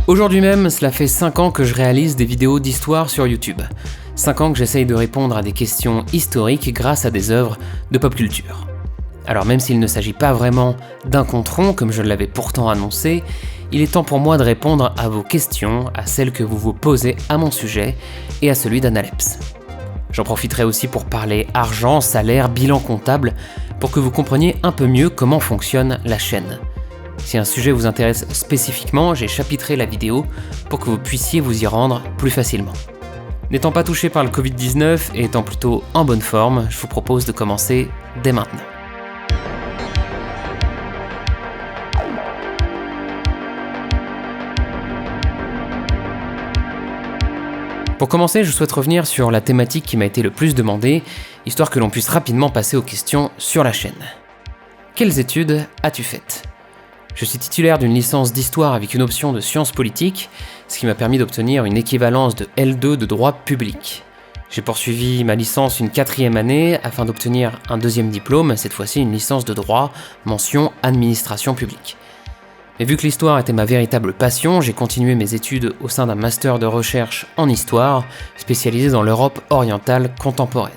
Aujourd'hui même, cela fait 5 ans que je réalise des vidéos d'histoire sur YouTube. 5 ans que j'essaye de répondre à des questions historiques grâce à des œuvres de pop culture. Alors même s'il ne s'agit pas vraiment d'un compte rond, comme je l'avais pourtant annoncé, il est temps pour moi de répondre à vos questions, à celles que vous vous posez à mon sujet et à celui d'Analepse. J'en profiterai aussi pour parler argent, salaire, bilan comptable, pour que vous compreniez un peu mieux comment fonctionne la chaîne. Si un sujet vous intéresse spécifiquement, j'ai chapitré la vidéo pour que vous puissiez vous y rendre plus facilement. N'étant pas touché par le Covid-19 et étant plutôt en bonne forme, je vous propose de commencer dès maintenant. Pour commencer, je souhaite revenir sur la thématique qui m'a été le plus demandée, histoire que l'on puisse rapidement passer aux questions sur la chaîne. Quelles études as-tu faites ? Je suis titulaire d'une licence d'histoire avec une option de sciences politiques, ce qui m'a permis d'obtenir une équivalence de L2 de droit public. J'ai poursuivi ma licence une 4e année afin d'obtenir un 2e diplôme, cette fois-ci une licence de droit, mention administration publique. Mais vu que l'histoire était ma véritable passion, j'ai continué mes études au sein d'un master de recherche en histoire, spécialisé dans l'Europe orientale contemporaine.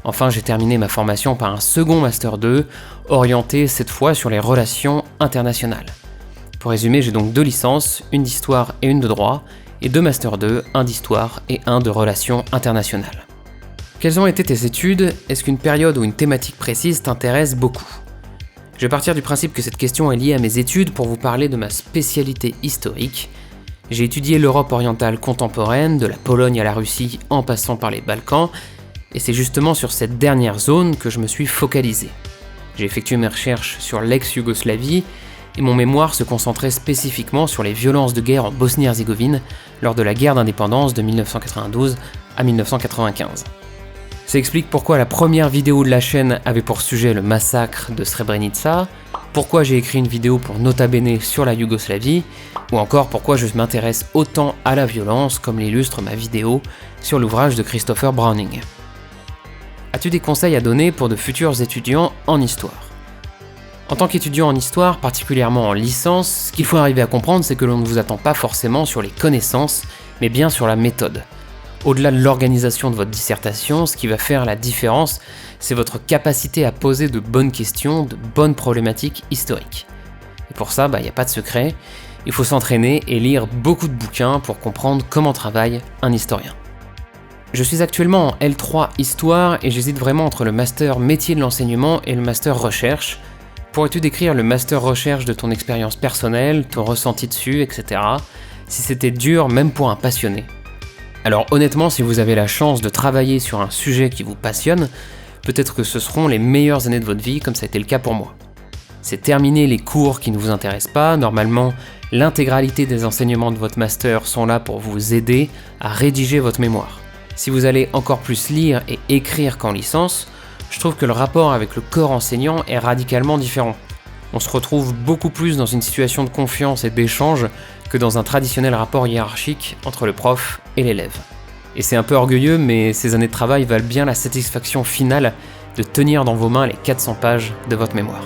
Enfin, j'ai terminé ma formation par un second Master 2, orienté cette fois sur les relations internationales. Pour résumer, j'ai donc 2 licences, une d'histoire et une de droit, et 2 Master 2, un d'histoire et un de relations internationales. Quelles ont été tes études ? Est-ce qu'une période ou une thématique précise t'intéresse beaucoup ? Je vais partir du principe que cette question est liée à mes études pour vous parler de ma spécialité historique. J'ai étudié l'Europe orientale contemporaine, de la Pologne à la Russie en passant par les Balkans, et c'est justement sur cette dernière zone que je me suis focalisé. J'ai effectué mes recherches sur l'ex-Yougoslavie, et mon mémoire se concentrait spécifiquement sur les violences de guerre en Bosnie-Herzégovine lors de la guerre d'indépendance de 1992 à 1995. Ça explique pourquoi la première vidéo de la chaîne avait pour sujet le massacre de Srebrenica, pourquoi j'ai écrit une vidéo pour Nota Bene sur la Yougoslavie, ou encore pourquoi je m'intéresse autant à la violence comme l'illustre ma vidéo sur l'ouvrage de Christopher Browning. As-tu des conseils à donner pour de futurs étudiants en histoire ? En tant qu'étudiant en histoire, particulièrement en licence, ce qu'il faut arriver à comprendre, c'est que l'on ne vous attend pas forcément sur les connaissances, mais bien sur la méthode. Au-delà de l'organisation de votre dissertation, ce qui va faire la différence, c'est votre capacité à poser de bonnes questions, de bonnes problématiques historiques. Et pour ça, il n'y a pas de secret, il faut s'entraîner et lire beaucoup de bouquins pour comprendre comment travaille un historien. Je suis actuellement en L3 Histoire et j'hésite vraiment entre le Master Métier de l'enseignement et le Master Recherche. Pourrais-tu décrire le Master Recherche de ton expérience personnelle, ton ressenti dessus, etc. si c'était dur même pour un passionné ? Alors honnêtement, si vous avez la chance de travailler sur un sujet qui vous passionne, peut-être que ce seront les meilleures années de votre vie comme ça a été le cas pour moi. C'est terminer les cours qui ne vous intéressent pas, normalement l'intégralité des enseignements de votre Master sont là pour vous aider à rédiger votre mémoire. Si vous allez encore plus lire et écrire qu'en licence, je trouve que le rapport avec le corps enseignant est radicalement différent. On se retrouve beaucoup plus dans une situation de confiance et d'échange que dans un traditionnel rapport hiérarchique entre le prof et l'élève. Et c'est un peu orgueilleux, mais ces années de travail valent bien la satisfaction finale de tenir dans vos mains les 400 pages de votre mémoire.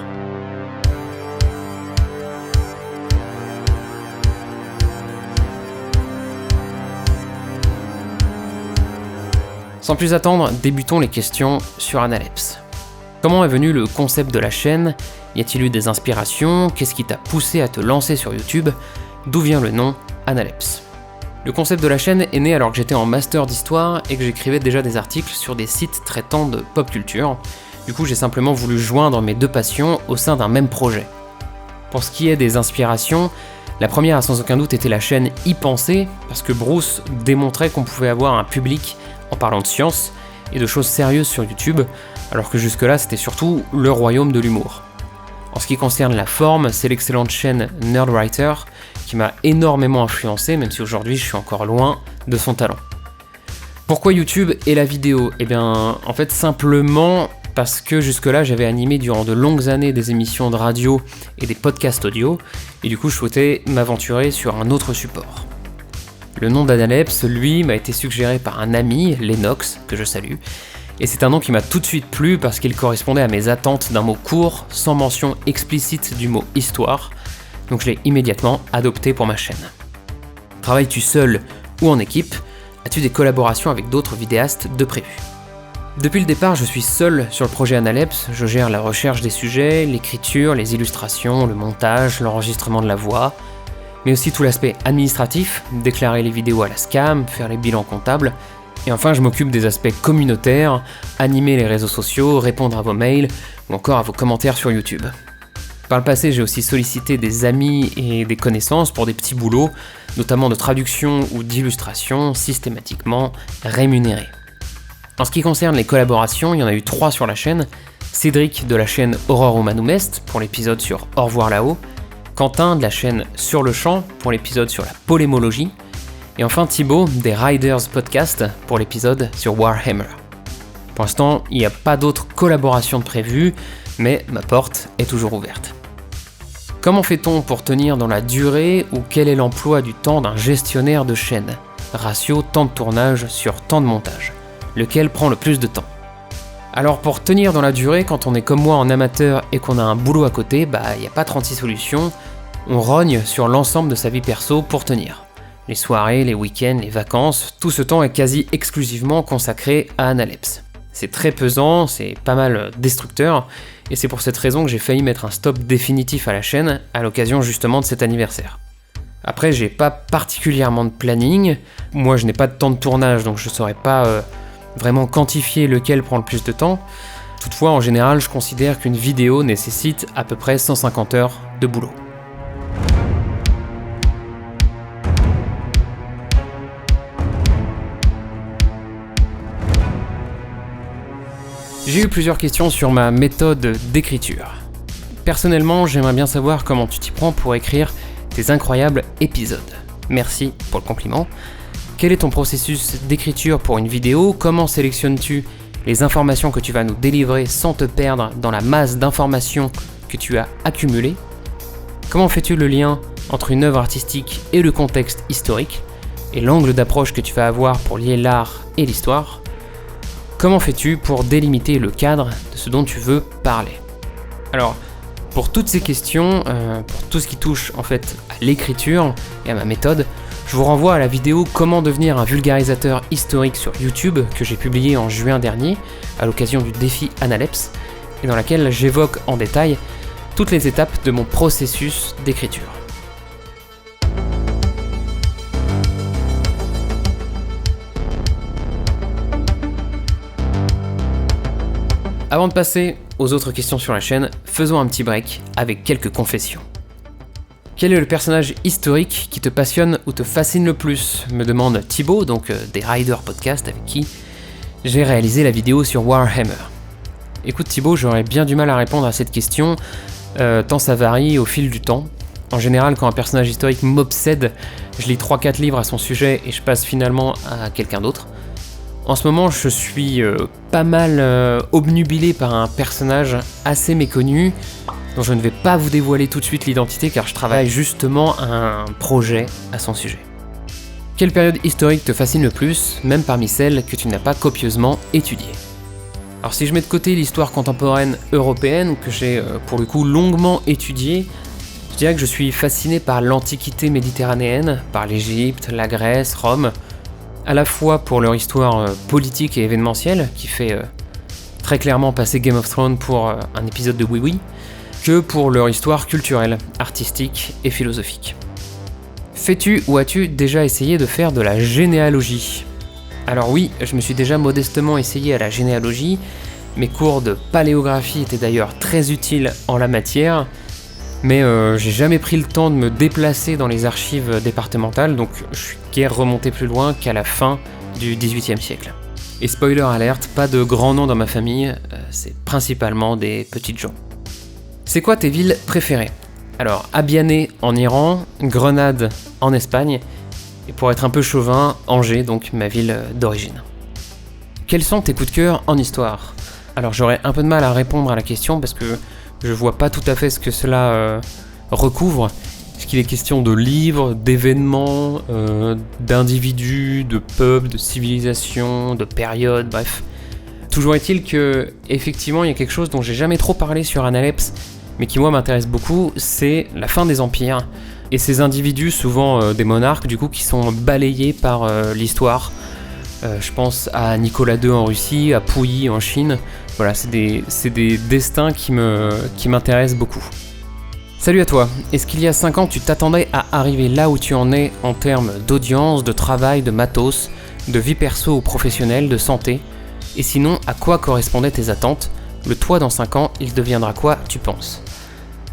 Sans plus attendre, débutons les questions sur Analepse. Comment est venu le concept de la chaîne ? Y a-t-il eu des inspirations ? Qu'est-ce qui t'a poussé à te lancer sur YouTube ? D'où vient le nom Analepse ? Le concept de la chaîne est né alors que j'étais en master d'histoire et que j'écrivais déjà des articles sur des sites traitant de pop culture. Du coup, j'ai simplement voulu joindre mes 2 passions au sein d'un même projet. Pour ce qui est des inspirations, la première a sans aucun doute été la chaîne Y Penser, parce que Bruce démontrait qu'on pouvait avoir un public en parlant de science et de choses sérieuses sur YouTube, alors que jusque-là c'était surtout le royaume de l'humour. En ce qui concerne la forme, c'est l'excellente chaîne Nerdwriter qui m'a énormément influencé, même si aujourd'hui je suis encore loin de son talent. Pourquoi YouTube et la vidéo ? En fait simplement parce que jusque-là j'avais animé durant de longues années des émissions de radio et des podcasts audio, et du coup je souhaitais m'aventurer sur un autre support. Le nom d'Analepse, lui, m'a été suggéré par un ami, Lennox, que je salue, et c'est un nom qui m'a tout de suite plu parce qu'il correspondait à mes attentes d'un mot court, sans mention explicite du mot histoire, donc je l'ai immédiatement adopté pour ma chaîne. Travailles-tu seul ou en équipe? As-tu des collaborations avec d'autres vidéastes de prévu? Depuis le départ, je suis seul sur le projet Analepse. Je gère la recherche des sujets, l'écriture, les illustrations, le montage, l'enregistrement de la voix, mais aussi tout l'aspect administratif, déclarer les vidéos à la SCAM, faire les bilans comptables, et enfin je m'occupe des aspects communautaires, animer les réseaux sociaux, répondre à vos mails, ou encore à vos commentaires sur YouTube. Par le passé, j'ai aussi sollicité des amis et des connaissances pour des petits boulots, notamment de traduction ou d'illustration, systématiquement rémunérés. En ce qui concerne les collaborations, il y en a eu 3 sur la chaîne. Cédric de la chaîne Aurore Humanum Est pour l'épisode sur Au revoir là-haut, Quentin de la chaîne Sur le champ pour l'épisode sur la polémologie, et enfin Thibaut des Riders Podcast pour l'épisode sur Warhammer. Pour l'instant, il n'y a pas d'autres collaborations de prévues, mais ma porte est toujours ouverte. Comment fait-on pour tenir dans la durée ou quel est l'emploi du temps d'un gestionnaire de chaîne? Ratio temps de tournage sur temps de montage. Lequel prend le plus de temps? Alors pour tenir dans la durée, quand on est comme moi en amateur et qu'on a un boulot à côté, il n'y a pas 36 solutions, on rogne sur l'ensemble de sa vie perso pour tenir. Les soirées, les week-ends, les vacances, tout ce temps est quasi exclusivement consacré à Analepse. C'est très pesant, c'est pas mal destructeur, et c'est pour cette raison que j'ai failli mettre un stop définitif à la chaîne, à l'occasion justement de cet anniversaire. Après, j'ai pas particulièrement de planning, moi je n'ai pas de temps de tournage, donc je saurais pas vraiment quantifier lequel prend le plus de temps. Toutefois, en général, je considère qu'une vidéo nécessite à peu près 150 heures de boulot. J'ai eu plusieurs questions sur ma méthode d'écriture. Personnellement, j'aimerais bien savoir comment tu t'y prends pour écrire tes incroyables épisodes. Merci pour le compliment. Quel est ton processus d'écriture pour une vidéo? Comment sélectionnes-tu les informations que tu vas nous délivrer sans te perdre dans la masse d'informations que tu as accumulées? Comment fais-tu le lien entre une œuvre artistique et le contexte historique, et l'angle d'approche que tu vas avoir pour lier l'art et l'histoire? Comment fais-tu pour délimiter le cadre de ce dont tu veux parler? Alors, pour toutes ces questions, pour tout ce qui touche en fait à l'écriture et à ma méthode, je vous renvoie à la vidéo Comment devenir un vulgarisateur historique sur YouTube que j'ai publiée en juin dernier à l'occasion du défi Analepse et dans laquelle j'évoque en détail toutes les étapes de mon processus d'écriture. Avant de passer aux autres questions sur la chaîne, faisons un petit break avec quelques confessions. Quel est le personnage historique qui te passionne ou te fascine le plus? Me demande Thibaut, donc des Riders Podcast avec qui j'ai réalisé la vidéo sur Warhammer. Écoute Thibaut, j'aurais bien du mal à répondre à cette question, tant ça varie au fil du temps. En général, quand un personnage historique m'obsède, je lis 3-4 livres à son sujet et je passe finalement à quelqu'un d'autre. En ce moment, je suis pas mal obnubilé par un personnage assez méconnu, dont je ne vais pas vous dévoiler tout de suite l'identité car je travaille justement à un projet à son sujet. Quelle période historique te fascine le plus, même parmi celles que tu n'as pas copieusement étudiées? Alors si je mets de côté l'histoire contemporaine européenne, que j'ai pour le coup longuement étudiée, je dirais que je suis fasciné par l'Antiquité méditerranéenne, par l'Égypte, la Grèce, Rome, à la fois pour leur histoire politique et événementielle, qui fait très clairement passer Game of Thrones pour un épisode de Oui Oui, que pour leur histoire culturelle, artistique et philosophique. Fais-tu ou as-tu déjà essayé de faire de la généalogie? Alors oui, je me suis déjà modestement essayé à la généalogie, mes cours de paléographie étaient d'ailleurs très utiles en la matière, mais j'ai jamais pris le temps de me déplacer dans les archives départementales, donc je suis guère remonté plus loin qu'à la fin du XVIIIe siècle. Et spoiler alerte, pas de grands noms dans ma famille, c'est principalement des petites gens. C'est quoi tes villes préférées? Alors, Abiané en Iran, Grenade en Espagne, et pour être un peu chauvin, Angers, donc ma ville d'origine. Quels sont tes coups de cœur en histoire? Alors j'aurais un peu de mal à répondre à la question parce que je vois pas tout à fait ce que cela recouvre. Est-ce qu'il est question de livres, d'événements, d'individus, de peuples, de civilisations, de périodes, bref. Toujours est-il que, effectivement, il y a quelque chose dont j'ai jamais trop parlé sur Analepse, mais qui moi m'intéresse beaucoup, c'est la fin des empires, et ces individus, souvent des monarques du coup, qui sont balayés par l'histoire. Je pense à Nicolas II en Russie, à Puyi en Chine. Voilà, c'est des destins qui m'intéressent beaucoup. Salut à toi. Est-ce qu'il y a 5 ans tu t'attendais à arriver là où tu en es en termes d'audience, de travail, de matos, de vie perso ou professionnelle, de santé? Et sinon, à quoi correspondaient tes attentes? Le toi dans 5 ans, il deviendra quoi, tu penses?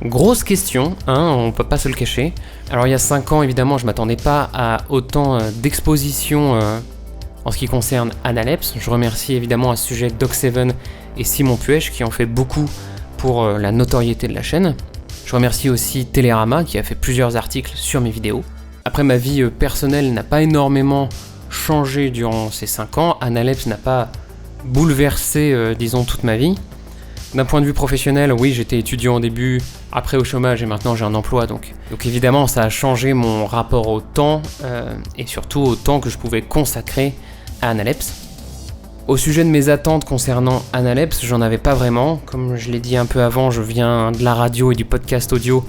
Grosse question, on peut pas se le cacher. Alors il y a 5 ans, évidemment, je m'attendais pas à autant d'exposition en ce qui concerne Analepse. Je remercie évidemment à ce sujet Doc7 et Simon Puech qui ont fait beaucoup pour la notoriété de la chaîne. Je remercie aussi Télérama qui a fait plusieurs articles sur mes vidéos. Après, ma vie personnelle n'a pas énormément changé durant ces 5 ans. Analepse n'a pas bouleversé, disons, toute ma vie. D'un point de vue professionnel, oui, j'étais étudiant au début, après au chômage et maintenant j'ai un emploi. Donc évidemment, ça a changé mon rapport au temps et surtout au temps que je pouvais consacrer à Analepse. Au sujet de mes attentes concernant Analepse, j'en avais pas vraiment. Comme je l'ai dit un peu avant, je viens de la radio et du podcast audio.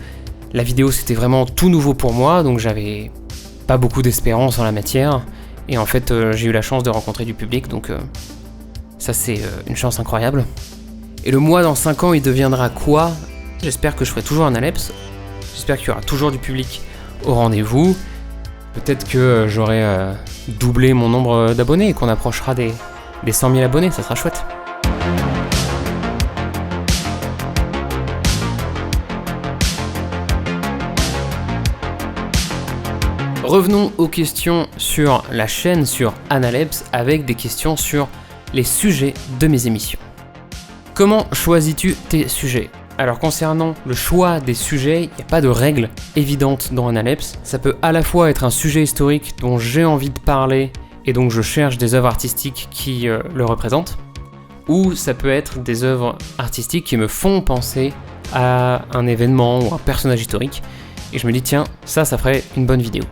La vidéo, c'était vraiment tout nouveau pour moi, donc j'avais pas beaucoup d'espérance en la matière. Et en fait, j'ai eu la chance de rencontrer du public, donc ça c'est une chance incroyable. Et le moi dans 5 ans, il deviendra quoi? J'espère que je ferai toujours Analepse. J'espère qu'il y aura toujours du public au rendez-vous. Peut-être que j'aurai doublé mon nombre d'abonnés et qu'on approchera des 100 000 abonnés, ça sera chouette. Revenons aux questions sur la chaîne, sur Analepse, avec des questions sur les sujets de mes émissions. Comment choisis-tu tes sujets? Alors concernant le choix des sujets, il n'y a pas de règle évidente dans Analepse. Ça peut à la fois être un sujet historique dont j'ai envie de parler et donc je cherche des œuvres artistiques qui le représentent, ou ça peut être des œuvres artistiques qui me font penser à un événement ou un personnage historique et je me dis tiens, ça ferait une bonne vidéo.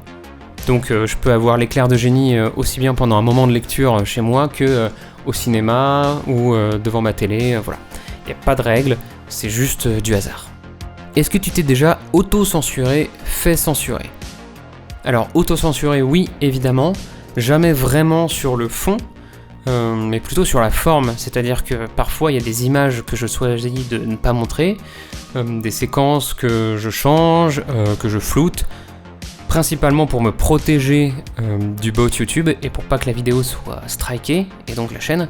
Donc je peux avoir l'éclair de génie aussi bien pendant un moment de lecture chez moi que au cinéma ou devant ma télé, voilà. Il n'y a pas de règle, c'est juste du hasard. Est-ce que tu t'es déjà auto-censuré, fait censurer? Alors auto-censuré, oui, évidemment, jamais vraiment sur le fond, mais plutôt sur la forme, c'est-à-dire que parfois il y a des images que je choisis de ne pas montrer, des séquences que je change, que je floute, principalement pour me protéger du bot YouTube et pour pas que la vidéo soit strikée, et donc la chaîne,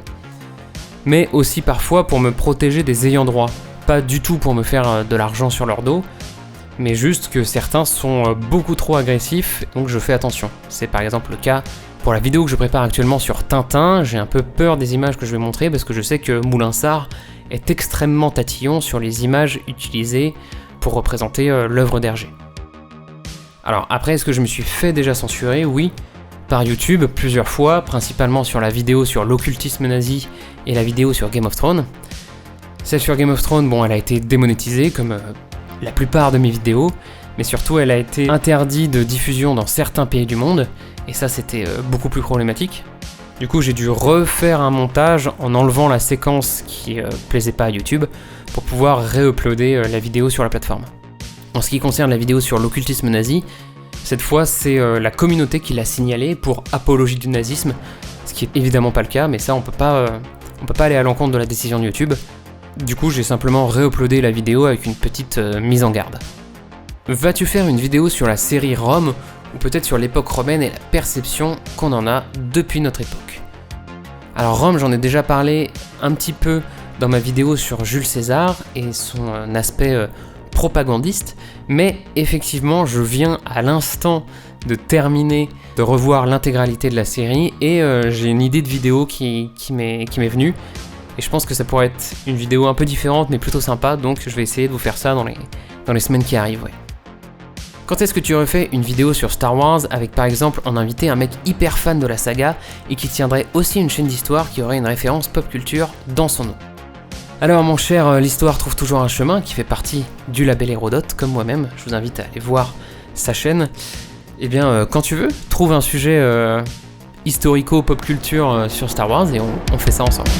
mais aussi parfois pour me protéger des ayants droit, pas du tout pour me faire de l'argent sur leur dos, mais juste que certains sont beaucoup trop agressifs, donc je fais attention. C'est par exemple le cas pour la vidéo que je prépare actuellement sur Tintin. J'ai un peu peur des images que je vais montrer parce que je sais que Moulinsart est extrêmement tatillon sur les images utilisées pour représenter l'œuvre d'Hergé. Alors après, est-ce que je me suis fait déjà censurer? Oui, par YouTube plusieurs fois, principalement sur la vidéo sur l'occultisme nazi et la vidéo sur Game of Thrones. Celle sur Game of Thrones, bon, elle a été démonétisée comme la plupart de mes vidéos, mais surtout elle a été interdite de diffusion dans certains pays du monde, et ça c'était beaucoup plus problématique. Du coup j'ai dû refaire un montage en enlevant la séquence qui plaisait pas à YouTube pour pouvoir réuploader la vidéo sur la plateforme. En ce qui concerne la vidéo sur l'occultisme nazi, cette fois c'est la communauté qui l'a signalé pour apologie du nazisme, ce qui est évidemment pas le cas, mais ça on peut pas aller à l'encontre de la décision de YouTube. Du coup j'ai simplement réuploadé la vidéo avec une petite mise en garde. Vas-tu faire une vidéo sur la série Rome, ou peut-être sur l'époque romaine et la perception qu'on en a depuis notre époque? Alors Rome, j'en ai déjà parlé un petit peu dans ma vidéo sur Jules César et son aspect propagandiste, mais effectivement je viens à l'instant de terminer de revoir l'intégralité de la série et j'ai une idée de vidéo qui m'est venue et je pense que ça pourrait être une vidéo un peu différente mais plutôt sympa, donc je vais essayer de vous faire ça dans les semaines qui arrivent. Ouais. Quand est-ce que tu refais une vidéo sur Star Wars avec par exemple en invité un mec hyper fan de la saga et qui tiendrait aussi une chaîne d'histoire qui aurait une référence pop culture dans son nom? Alors mon cher, l'histoire trouve toujours un chemin qui fait partie du label Hérodote, comme moi-même, je vous invite à aller voir sa chaîne. Eh bien, quand tu veux, trouve un sujet historico-pop culture sur Star Wars et on fait ça ensemble.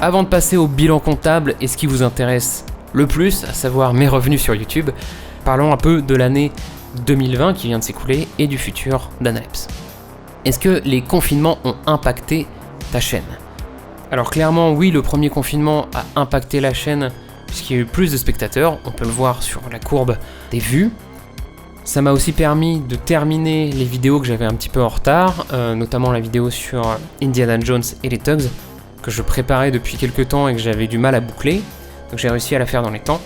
avant de passer au bilan comptable et ce qui vous intéresse le plus, à savoir mes revenus sur YouTube, parlons un peu de l'année 2020 qui vient de s'écouler et du futur d'Analepс. Est-ce que les confinements ont impacté ta chaîne ? Alors clairement oui, le premier confinement a impacté la chaîne puisqu'il y a eu plus de spectateurs, on peut le voir sur la courbe des vues. Ça m'a aussi permis de terminer les vidéos que j'avais un petit peu en retard, notamment la vidéo sur Indiana Jones et les Tugs, que je préparais depuis quelques temps et que j'avais du mal à boucler, donc j'ai réussi à la faire dans les temps.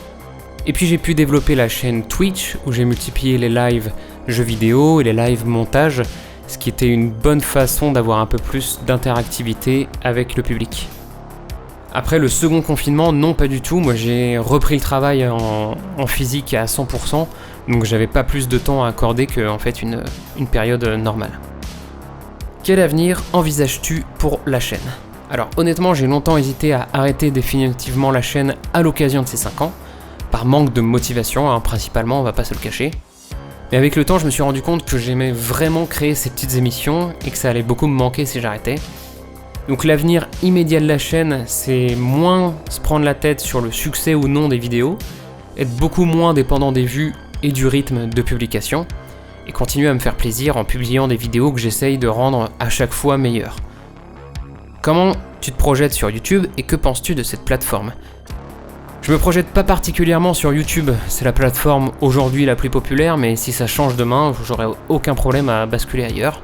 Et puis j'ai pu développer la chaîne Twitch, où j'ai multiplié les lives jeux vidéo et les lives montage, ce qui était une bonne façon d'avoir un peu plus d'interactivité avec le public. Après le second confinement, non pas du tout, moi j'ai repris le travail en physique à 100%, donc j'avais pas plus de temps à accorder qu'en fait une période normale. Quel avenir envisages-tu pour la chaîne ? Alors honnêtement, j'ai longtemps hésité à arrêter définitivement la chaîne à l'occasion de ces 5 ans, par manque de motivation, principalement, on va pas se le cacher. Mais avec le temps, je me suis rendu compte que j'aimais vraiment créer ces petites émissions et que ça allait beaucoup me manquer si j'arrêtais. Donc l'avenir immédiat de la chaîne, c'est moins se prendre la tête sur le succès ou non des vidéos, être beaucoup moins dépendant des vues et du rythme de publication, et continuer à me faire plaisir en publiant des vidéos que j'essaye de rendre à chaque fois meilleures. Comment tu te projettes sur YouTube et que penses-tu de cette plateforme ? Je me projette pas particulièrement sur YouTube, c'est la plateforme aujourd'hui la plus populaire, mais si ça change demain, j'aurai aucun problème à basculer ailleurs.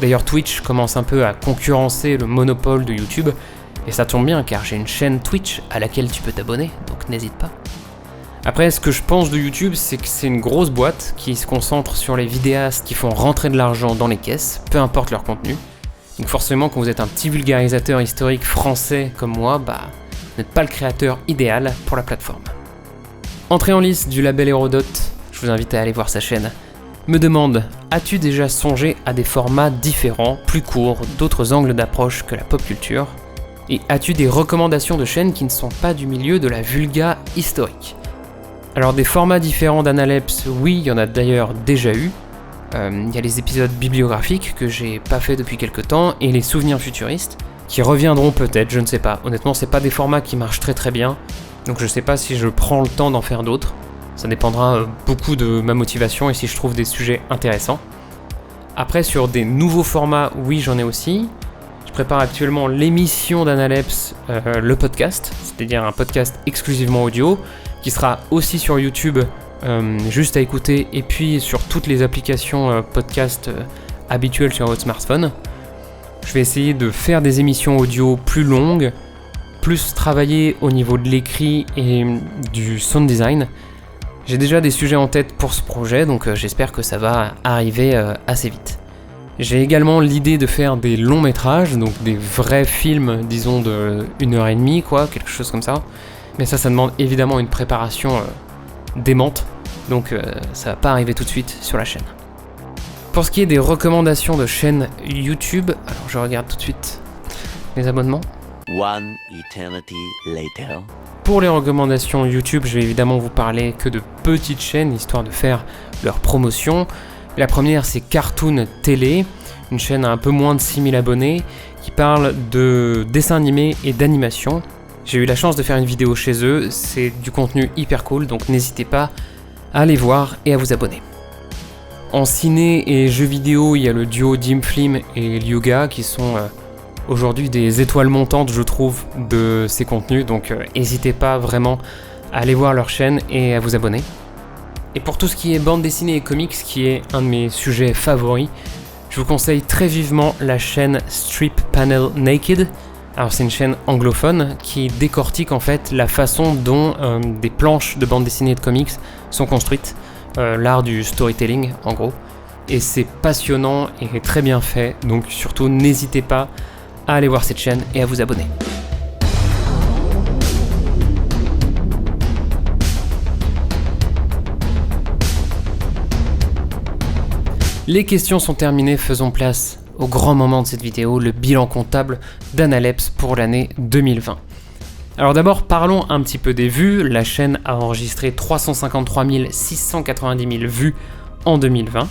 D'ailleurs Twitch commence un peu à concurrencer le monopole de YouTube, et ça tombe bien car j'ai une chaîne Twitch à laquelle tu peux t'abonner, donc n'hésite pas. Après, ce que je pense de YouTube, c'est que c'est une grosse boîte qui se concentre sur les vidéastes qui font rentrer de l'argent dans les caisses, peu importe leur contenu. Donc forcément, quand vous êtes un petit vulgarisateur historique français comme moi, vous n'êtes pas le créateur idéal pour la plateforme. Entrée en lice du label Hérodote, je vous invite à aller voir sa chaîne. Me demande, as-tu déjà songé à des formats différents, plus courts, d'autres angles d'approche que la pop culture ? Et as-tu des recommandations de chaînes qui ne sont pas du milieu de la vulga historique ? Alors des formats différents d'Analeps, oui, il y en a d'ailleurs déjà eu. Il y a les épisodes bibliographiques que j'ai pas fait depuis quelques temps et les souvenirs futuristes qui reviendront peut-être, je ne sais pas. Honnêtement, c'est pas des formats qui marchent très très bien, donc je sais pas si je prends le temps d'en faire d'autres. Ça dépendra beaucoup de ma motivation et si je trouve des sujets intéressants. Après, sur des nouveaux formats, oui, j'en ai aussi. Je prépare actuellement l'émission d'Analeps, le podcast, c'est-à-dire un podcast exclusivement audio, qui sera aussi sur YouTube, juste à écouter, et puis sur toutes les applications podcast habituelles sur votre smartphone. Je vais essayer de faire des émissions audio plus longues, plus travailler au niveau de l'écrit et du sound design. J'ai déjà des sujets en tête pour ce projet, donc j'espère que ça va arriver assez vite. J'ai également l'idée de faire des longs métrages, donc des vrais films, disons de 1h30, quelque chose comme ça. Mais ça demande évidemment une préparation démente, donc ça va pas arriver tout de suite sur la chaîne. Pour ce qui est des recommandations de chaînes YouTube, alors je regarde tout de suite les abonnements. One eternity later. Pour les recommandations YouTube, je vais évidemment vous parler que de petites chaînes, histoire de faire leur promotion. La première, c'est Cartoon Télé, une chaîne à un peu moins de 6000 abonnés, qui parle de dessins animés et d'animation. J'ai eu la chance de faire une vidéo chez eux, c'est du contenu hyper cool, donc n'hésitez pas à aller voir et à vous abonner. En ciné et jeux vidéo, il y a le duo Dimflim et Lyuga qui sont aujourd'hui des étoiles montantes, je trouve, de ces contenus, donc n'hésitez pas vraiment à aller voir leur chaîne et à vous abonner. Et pour tout ce qui est bande dessinée et comics, qui est un de mes sujets favoris, je vous conseille très vivement la chaîne Strip Panel Naked. Alors c'est une chaîne anglophone qui décortique en fait la façon dont des planches de bande dessinée et de comics sont construites, l'art du storytelling en gros. Et c'est passionnant et très bien fait, donc surtout n'hésitez pas à aller voir cette chaîne et à vous abonner. Les questions sont terminées, faisons place au grand moment de cette vidéo, le bilan comptable d'Analeps pour l'année 2020. Alors d'abord, parlons un petit peu des vues. La chaîne a enregistré 353 690 000 vues en 2020,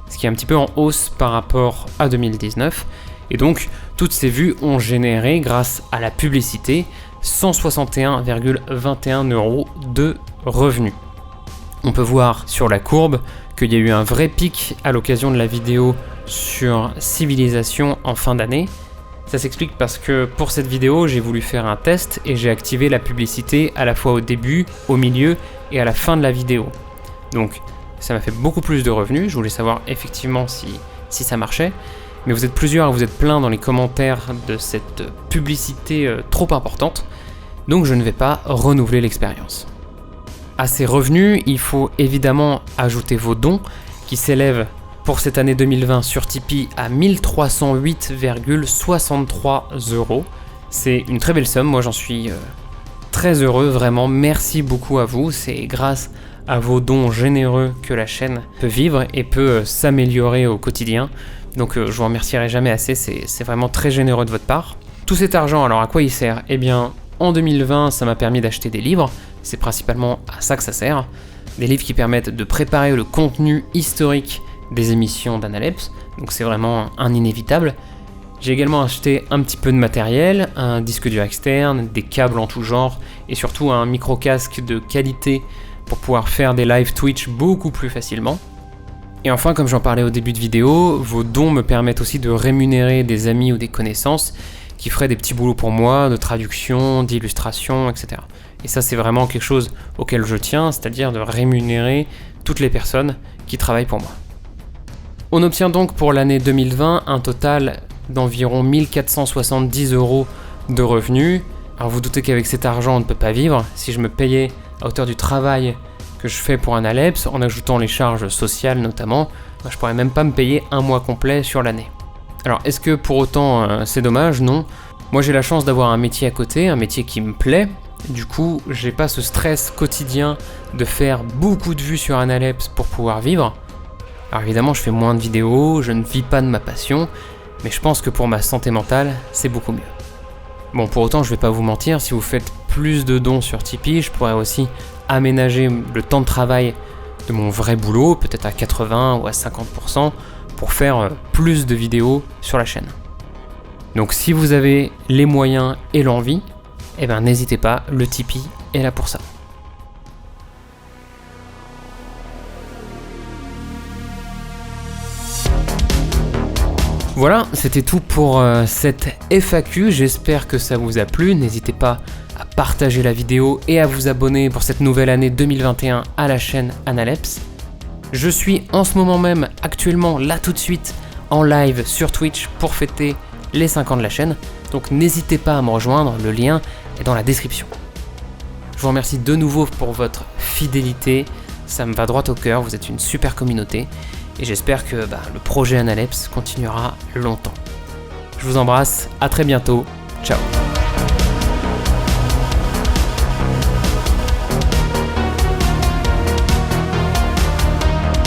ce qui est un petit peu en hausse par rapport à 2019. Et donc, toutes ces vues ont généré, grâce à la publicité, 161,21 € de revenus. On peut voir sur la courbe qu'il y a eu un vrai pic à l'occasion de la vidéo sur Civilisation en fin d'année. Ça s'explique parce que pour cette vidéo, j'ai voulu faire un test et j'ai activé la publicité à la fois au début, au milieu et à la fin de la vidéo. Donc ça m'a fait beaucoup plus de revenus, je voulais savoir effectivement si ça marchait. Mais vous êtes plusieurs, vous êtes plein dans les commentaires de cette publicité trop importante, donc je ne vais pas renouveler l'expérience. À ces revenus, il faut évidemment ajouter vos dons, qui s'élèvent pour cette année 2020 sur Tipeee à 1308,63 €. C'est une très belle somme, moi j'en suis très heureux, vraiment, merci beaucoup à vous, c'est grâce à vos dons généreux que la chaîne peut vivre et peut s'améliorer au quotidien. Donc je vous remercierai jamais assez, c'est vraiment très généreux de votre part. Tout cet argent, alors à quoi il sert ? Eh bien, en 2020, ça m'a permis d'acheter des livres, c'est principalement à ça que ça sert. Des livres qui permettent de préparer le contenu historique des émissions d'Analepse, donc c'est vraiment un inévitable. J'ai également acheté un petit peu de matériel, un disque dur externe, des câbles en tout genre, et surtout un micro-casque de qualité pour pouvoir faire des live Twitch beaucoup plus facilement. Et enfin, comme j'en parlais au début de vidéo, vos dons me permettent aussi de rémunérer des amis ou des connaissances qui feraient des petits boulots pour moi, de traduction, d'illustration, etc. Et ça, c'est vraiment quelque chose auquel je tiens, c'est-à-dire de rémunérer toutes les personnes qui travaillent pour moi. On obtient donc pour l'année 2020 un total d'environ 1470 € de revenus. Alors vous doutez qu'avec cet argent, on ne peut pas vivre. Si je me payais à hauteur du travail que je fais pour Analepse, en ajoutant les charges sociales notamment, je pourrais même pas me payer un mois complet sur l'année. Alors est-ce que pour autant c'est dommage ? Non. Moi j'ai la chance d'avoir un métier à côté, un métier qui me plaît. Du coup j'ai pas ce stress quotidien de faire beaucoup de vues sur Analepse pour pouvoir vivre. Alors évidemment je fais moins de vidéos, je ne vis pas de ma passion, mais je pense que pour ma santé mentale c'est beaucoup mieux. Bon, pour autant je vais pas vous mentir, si vous faites plus de dons sur Tipeee, je pourrais aussi aménager le temps de travail de mon vrai boulot, peut-être à 80 ou à 50%, pour faire plus de vidéos sur la chaîne. Donc si vous avez les moyens et l'envie, eh ben n'hésitez pas, le Tipeee est là pour ça. Voilà, c'était tout pour cette FAQ, j'espère que ça vous a plu, n'hésitez pas à partager la vidéo et à vous abonner pour cette nouvelle année 2021 à la chaîne Analepse. Je suis en ce moment même, actuellement, là tout de suite, en live sur Twitch pour fêter les 5 ans de la chaîne, donc n'hésitez pas à me rejoindre, le lien est dans la description. Je vous remercie de nouveau pour votre fidélité, ça me va droit au cœur, vous êtes une super communauté, et j'espère que le projet Analepse continuera longtemps. Je vous embrasse, à très bientôt, ciao.